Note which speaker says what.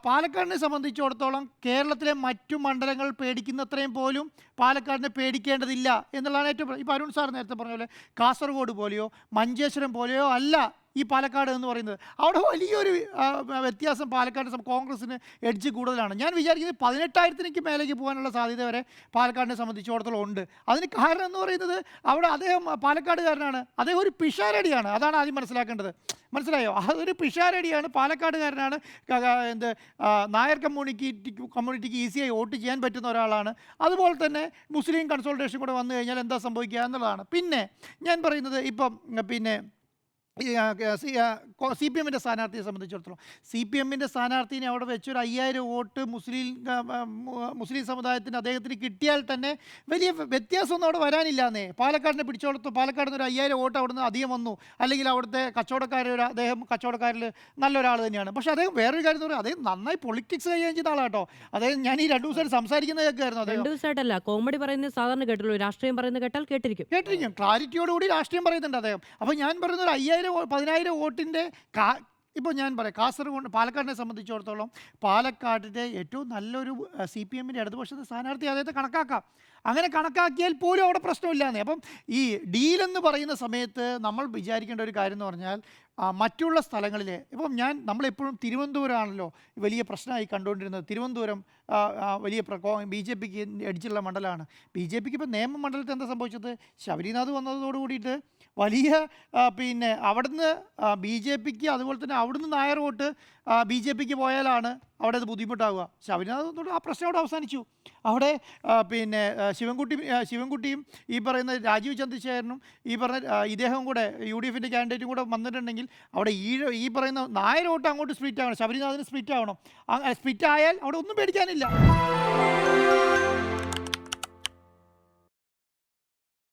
Speaker 1: പാലക്കാടിനെ സംബന്ധിച്ചിടത്തോളം കേരളത്തിലെ മറ്റു മണ്ഡലങ്ങൾ പേടിക്കുന്നത്രയും പോലും പാലക്കാടിനെ പേടിക്കേണ്ടതില്ല എന്നുള്ളതാണ് ഏറ്റവും ഇപ്പോൾ അരുൺ സാർ നേരത്തെ പറഞ്ഞ പോലെ കാസർഗോഡ് പോലെയോ മഞ്ചേശ്വരം പോലെയോ അല്ല ഈ പാലക്കാട് എന്ന് പറയുന്നത്. അവിടെ വലിയൊരു വ്യത്യാസം പാലക്കാട് കോൺഗ്രസിന് എഡ്ജ് കൂടുതലാണ്. ഞാൻ വിചാരിക്കുന്നത് 18,000 മേലേക്ക് പോകാനുള്ള സാധ്യത വരെ പാലക്കാടിനെ സംബന്ധിച്ചിടത്തോളം ഉണ്ട്. അതിന് കാരണം എന്ന് പറയുന്നത് അവിടെ അദ്ദേഹം പാലക്കാടുകാരനാണ്, അദ്ദേഹം ഒരു പിഷാരടിയാണ്. അതാണ് ആദ്യം മനസ്സിലാക്കേണ്ടത്. മനസ്സിലായോ? അതൊരു പിഷാരടിയാണ്, പാലക്കാടുകാരനാണ്. എന്ത് നായർ കമ്മ്യൂണിറ്റിക്ക് ഈസിയായി വോട്ട് ചെയ്യാൻ പറ്റുന്ന ഒരാളാണ്. അതുപോലെ തന്നെ മുസ്ലിം കൺസോൾട്ടേഷൻ കൂടെ വന്നു കഴിഞ്ഞാൽ എന്താ സംഭവിക്കുക എന്നുള്ളതാണ്. പിന്നെ ഞാൻ പറയുന്നത് ഇപ്പം പിന്നെ സി പി എമ്മിൻ്റെ സ്ഥാനാർത്ഥിയെ സംബന്ധിച്ചിടത്തോളം സി പി എമ്മിൻ്റെ സ്ഥാനാർത്ഥിനെ അവിടെ വെച്ചൊരു 5,000 വോട്ട് മുസ്ലിം സമുദായത്തിന് അദ്ദേഹത്തിന് കിട്ടിയാൽ തന്നെ വലിയ വ്യത്യാസമൊന്നും അവിടെ വരാനില്ലാന്നേ. പാലക്കാടിനെ പിടിച്ചോടത്ത് പാലക്കാട് നിന്ന് ഒരു 5,000 വോട്ട് അവിടെ നിന്ന് അധികം വന്നു, അല്ലെങ്കിൽ അവിടുത്തെ അദ്ദേഹം കച്ചവടക്കാരിൽ നല്ലൊരാൾ തന്നെയാണ്. പക്ഷേ അദ്ദേഹം വേറൊരു കാര്യം എന്ന് പറയുന്നത് അദ്ദേഹം നന്നായി പൊളിറ്റിക്സ് കൈകാര്യം ചെയ്ത ആളാട്ടോ. അദ്ദേഹം ഞാൻ ഈ 2 ദിവസമായിട്ട് സംസാരിക്കുന്നത് കേൾക്കായിരുന്നു. അദ്ദേഹം
Speaker 2: 2 ദിവസമായിട്ടല്ല, കോമഡി പറയുന്നത് സാധാരണ കേട്ടുള്ളൂ, രാഷ്ട്രീയം പറയുന്നത് കേട്ടാൽ കേട്ടിരിക്കും.
Speaker 1: ക്ലാരിറ്റിയോടുകൂടി രാഷ്ട്രീയം പറയുന്നുണ്ട് അദ്ദേഹം. അപ്പോൾ ഞാൻ പറയുന്നത് ഒരു 10,000 വോട്ടിൻ്റെ ഇപ്പോൾ ഞാൻ പറയാം, കാസർഗോഡ് പാലക്കാടിനെ സംബന്ധിച്ചിടത്തോളം പാലക്കാടിൻ്റെ ഏറ്റവും നല്ലൊരു സി പി എമ്മിൻ്റെ ഇടതുപക്ഷത്തെ സ്ഥാനാർത്ഥി അദ്ദേഹത്തെ കണക്കാക്കാം. അങ്ങനെ കണക്കാക്കിയാൽ പോലും അവിടെ പ്രശ്നമില്ലാന്നേ. അപ്പം ഈ ഡീലെന്ന് പറയുന്ന സമയത്ത് നമ്മൾ വിചാരിക്കേണ്ട ഒരു കാര്യം എന്ന് പറഞ്ഞാൽ മറ്റുള്ള സ്ഥലങ്ങളിൽ ഇപ്പം നമ്മളെപ്പോഴും തിരുവനന്തപുരമാണല്ലോ വലിയ പ്രശ്നമായി കണ്ടുകൊണ്ടിരുന്നത്. തിരുവനന്തപുരം വലിയ ബി ജെ പിക്ക് എഡ്ജുള്ള മണ്ഡലമാണ്. ബി ജെ പിക്ക് ഇപ്പോൾ നിയമമണ്ഡലത്തിൽ എന്താ സംഭവിച്ചത്? ശബരിനാഥ് വന്നതോട് കൂടിയിട്ട് വലിയ പിന്നെ അവിടുന്ന് ബി ജെ പിക്ക്, അതുപോലെ തന്നെ അവിടുന്ന് നായർ വോട്ട് ബി ജെ പിക്ക് പോയാലാണ് അവിടെ അത് ബുദ്ധിമുട്ടാവുക. ശബരിനാഥ് ആ പ്രശ്നം അവിടെ അവസാനിച്ചു. അവിടെ പിന്നെ ശിവൻകുട്ടിയും ഈ പറയുന്ന രാജീവ് ചന്ദ്രശേഖരനും ഈ പറഞ്ഞ ഇദ്ദേഹവും കൂടെ UDFൻ്റെ കാൻഡിഡേറ്റും കൂടെ വന്നിട്ടുണ്ടെങ്കിൽ അവിടെ ഈ പറയുന്ന നായർ വോട്ട് അങ്ങോട്ട് സ്പ്ലിറ്റ് ആവണം, ശബരിനാഥിന് സ്പ്ലിറ്റ് ആവണം. സ്പ്ലിറ്റ് ആയാൽ അവിടെ ഒന്നും പേടിക്കാനില്ല.